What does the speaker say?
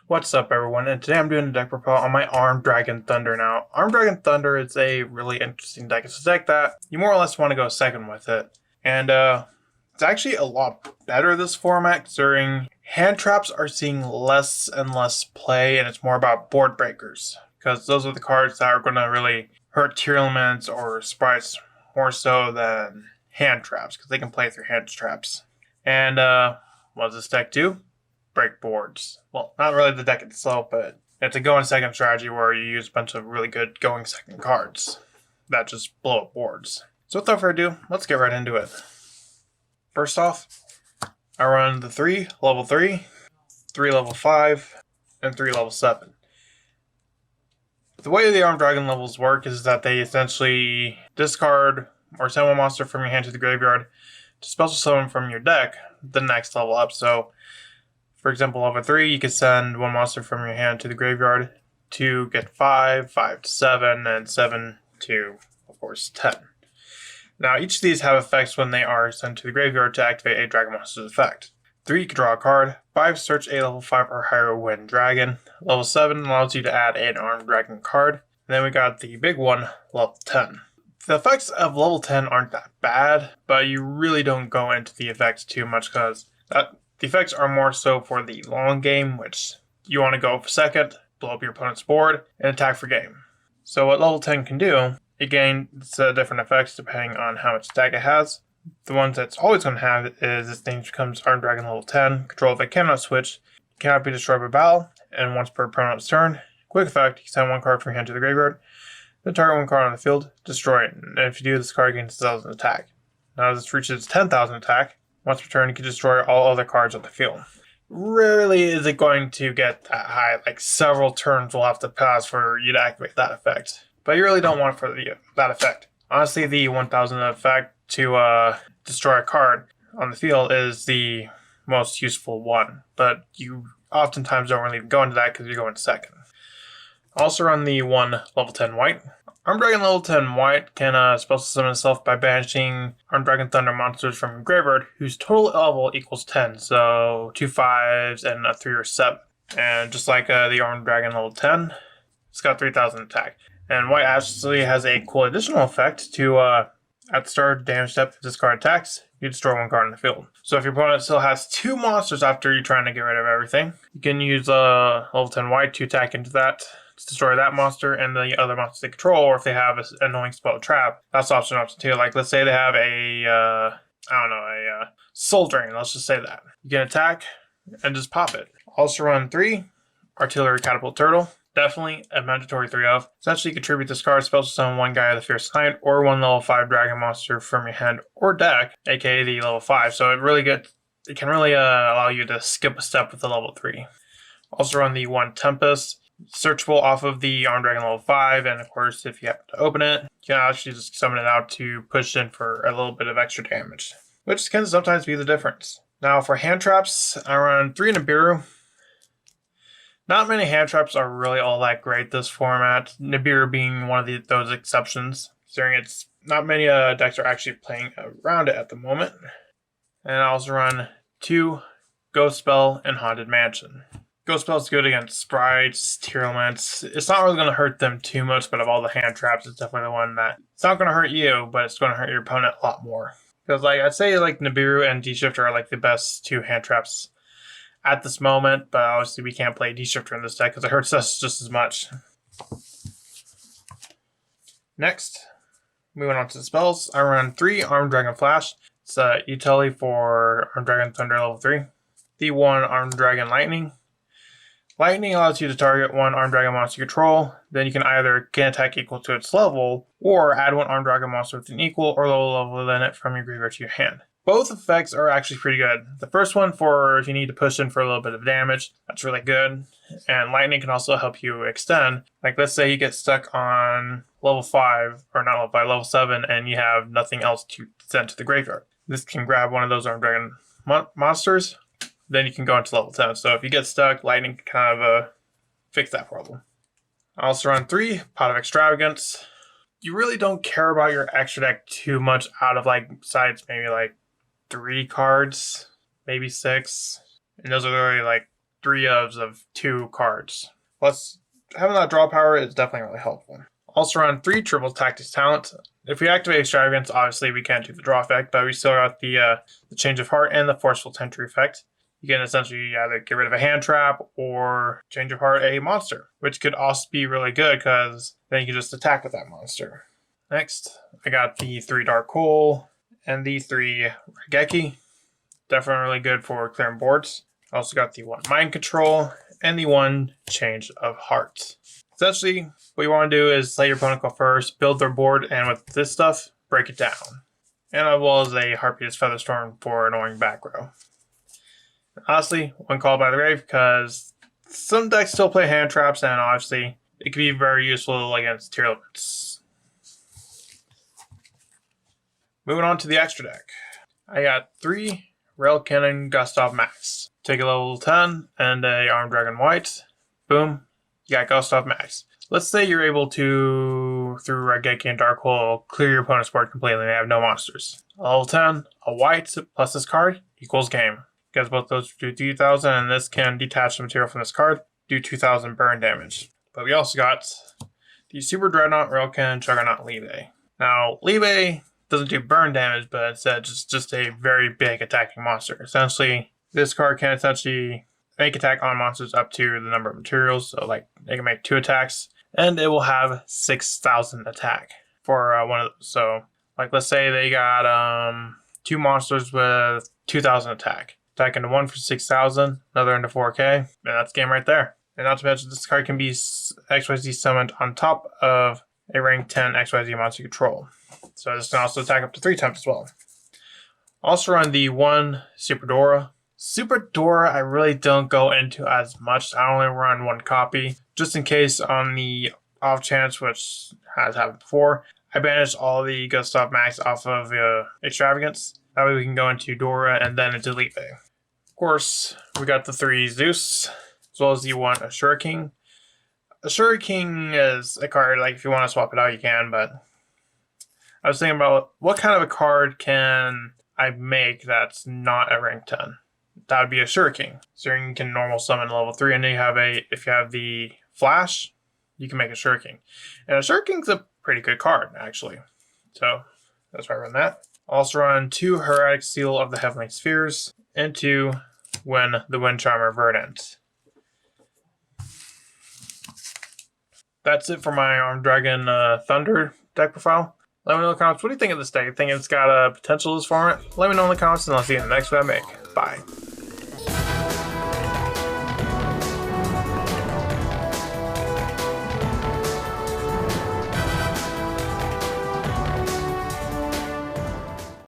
What's up, everyone? And today I'm doing a deck profile on my Armed Dragon Thunder. Now, Armed Dragon Thunder is a really interesting deck. It's a deck that you more or less want to go second with it. And it's actually a lot better this format, considering hand traps are seeing less and less play, and it's more about board breakers. Because those are the cards that are going to really hurt tier elements or sprites more so than hand traps, because they can play through hand traps. And what does this deck do? Break boards. Well, not really the deck itself, but it's a going second strategy where you use a bunch of really good going second cards that just blow up boards. So without further ado, let's get right into it. First off, I run the 3 level 3, 3 level 5, and 3 level 7. The way the Armed Dragon levels work is that they essentially discard or send one monster from your hand to the graveyard to special summon from your deck the next level up. So for example, level 3, you can send one monster from your hand to the graveyard to get 5, 5 to 7, and 7 to, of course, 10. Now, each of these have effects when they are sent to the graveyard to activate a Dragon Monster's effect. 3, you can draw a card. 5, search a level 5 or higher Wind Dragon. Level 7 allows you to add an Armed Dragon card. And then we got the big one, level 10. The effects of level 10 aren't that bad, but you really don't go into the effects too much because the effects are more so for the long game, which you want to go for second, blow up your opponent's board, and attack for game. So what level 10 can do, it gains different effects depending on how much stack it has. The ones that's always going to have is this thing becomes Armed Dragon level 10. Control effect cannot switch, cannot be destroyed by battle, and once per opponent's turn. Quick effect, you send one card from your hand to the graveyard, then target one card on the field, destroy it. And if you do, this card gains 1,000 attack. Now as this reaches 10,000 attack, once per turn, you can destroy all other cards on the field. Rarely is it going to get that high, like several turns will have to pass for you to activate that effect. But you really don't want it for that effect. Honestly, the 1,000 effect to destroy a card on the field is the most useful one, but you oftentimes don't really go into that because you're going second. Also run the 1 level 10 white. Armed Dragon level 10 white can special summon itself by banishing Armed Dragon Thunder monsters from your graveyard whose total level equals 10, so 2 5s and a 3 or 7. And just like the Armed Dragon level 10, it's got 3,000 attack. And white actually has a cool additional effect to, at the start of damage step, if this card attacks, you destroy one card in the field. So if your opponent still has 2 monsters after you're trying to get rid of everything, you can use level 10 white to attack into that, to destroy that monster and the other monsters they control, or if they have an annoying spell trap, that's option 2. Like, let's say they have a Soul Drain, let's just say that. You can attack and just pop it. Also run 3, Artillery Catapult Turtle. Definitely a mandatory 3 of. Essentially, contribute this card, special summon one guy of the Fierce Knight, or one level 5 Dragon Monster from your hand or deck, aka the level 5. So it can really allow you to skip a step with the level 3. Also run the 1 Tempest. Searchable off of the Armed Dragon level 5, and of course, if you happen to open it, you can actually just summon it out to push in for a little bit of extra damage, which can sometimes be the difference. Now, for hand traps, I run 3 Nibiru. Not many hand traps are really all that great this format, Nibiru being one of those exceptions, considering it's not many decks are actually playing around it at the moment. And I also run 2 Ghost Spell and Haunted Mansion. Ghost Spell is good against sprites, tier elements. It's not really going to hurt them too much, but of all the hand traps, it's definitely the one that it's not going to hurt you, but it's going to hurt your opponent a lot more. Because I'd say Nibiru and D-Shifter are the best 2 hand traps at this moment, but obviously we can't play D-Shifter in this deck because it hurts us just as much. Next, moving on to the spells, I run 3 Armed Dragon Flash. It's a utility for Armed Dragon Thunder level 3. The 1 Armed Dragon Lightning. Lightning allows you to target 1 Armed Dragon monster you control, then you can either gain attack equal to its level, or add 1 Armed Dragon monster with an equal or lower level than it from your graveyard to your hand. Both effects are actually pretty good. The first one for if you need to push in for a little bit of damage, that's really good. And Lightning can also help you extend. Like, let's say you get stuck on level 5, or not level 5, level 7, and you have nothing else to send to the graveyard. This can grab one of those Armed Dragon monsters, then you can go into level 10. So if you get stuck, Lightning can kind of fix that problem. I also run 3 Pot of Extravagance. You really don't care about your extra deck too much out of besides maybe 3 cards, maybe 6. And those are really 3 of 2 cards. Plus, having that draw power is definitely really helpful. Also run 3 triple tactics talent. If we activate extravagance, obviously we can't do the draw effect, but we still got the change of heart and the forceful tentry effect. You can essentially either get rid of a hand trap or change of heart a monster, which could also be really good because then you can just attack with that monster. Next, I got the 3 Dark Hole and the 3 Raigeki. Definitely really good for clearing boards. Also got the 1 Mind Control and the 1 Change of Heart. Essentially, what you want to do is let your opponent go first, build their board, and with this stuff, break it down. And as well as a Harpy's Featherstorm for annoying back row. Honestly, 1 Call by the Grave because some decks still play hand traps, and obviously it can be very useful against tier limits. Moving on to the extra deck. I got 3 Rail Cannon Gustav Max. Take a level 10 and a Armed Dragon White. Boom, you got Gustav Max. Let's say you're able to, through Raigeki and Dark Hole, clear your opponent's board completely and they have no monsters. A level 10, a white plus this card equals game. Because both those do 2,000 and this can detach the material from this card, do 2,000 burn damage. But we also got the Super Dreadnought Rail Cannon Juggernaut Libe. Now, Libe doesn't do burn damage, but instead just a very big attacking monster. Essentially, this card can essentially make attack on monsters up to the number of materials. So like it can make 2 attacks and it will have 6,000 attack for one of those. So like let's say they got 2 monsters with 2,000 attack. Attack into 1 for 6,000, another into 4k, and that's game right there. And not to mention this card can be XYZ summoned on top of a rank 10 XYZ monster control. So this can also attack up to 3 times as well. Also run the 1 Super Dora. Super Dora I really don't go into as much. I only run 1 copy. Just in case on the off chance, which has happened before, I banished all the Gustav Max off of Extravagance. That way we can go into Dora and then into Libe. Of course, we got the 3 Zeus, as well as the 1 Ashura King. Ashura King is a card, like if you want to swap it out, you can, but I was thinking about what kind of a card can I make that's not a rank 10? That would be Ashura King. So you can normal summon level 3, and then you have if you have the Flash, you can make Ashura King. And Ashura King's a pretty good card, actually. So that's why I run that. Also run 2 Hieratic Seal of the Heavenly Spheres into when the Wind Charmer Verdant. That's it for my Armed Dragon Thunder deck profile. Let me know in the comments, what do you think of this deck? You think it's got potential for it? Let me know in the comments and I'll see you in the next one I make. Bye.